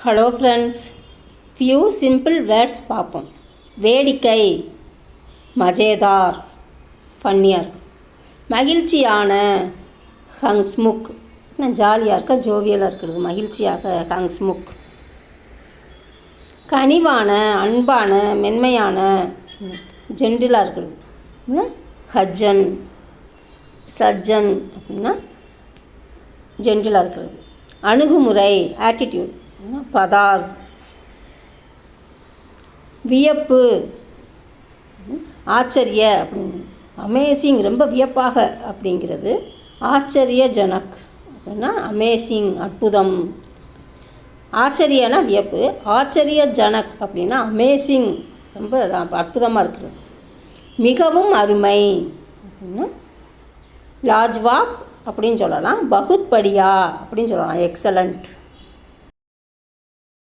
Hello friends, few simple words பார்ப்போம். வேடிக்கை, மஜேதார், funnier. மகிழ்ச்சியான, ஹங்ஸ்முக், ஜாலியாக இருக்க, ஜோவியலாக இருக்கிறது, மகிழ்ச்சியாக, ஹங்ஸ்முக். கனிவான, அன்பான, மென்மையான, ஜென்டிலாக இருக்கிறது, ஹஜ்ஜன். சஜ்ஜன் அப்படின்னா ஜென்டிலாக இருக்கிறது. அணுகுமுறை, ஆட்டிடியூட், பதார்த். வியப்பு, ஆச்சரிய அப்படின்னு, அமேசிங், ரொம்ப வியப்பாக அப்படிங்கிறது. ஆச்சரியஜனக் அப்படின்னா அமேசிங், அற்புதம். ஆச்சரியனா வியப்பு, ஆச்சரியஜனக் அப்படின்னா அமேசிங், ரொம்ப அற்புதமாக இருக்கிறது. மிகவும் அருமை அப்படின்னா லாஜ்வாப் அப்படின்னு சொல்லலாம். பகுத் படியா அப்படின்னு சொல்லலாம், எக்ஸலண்ட்.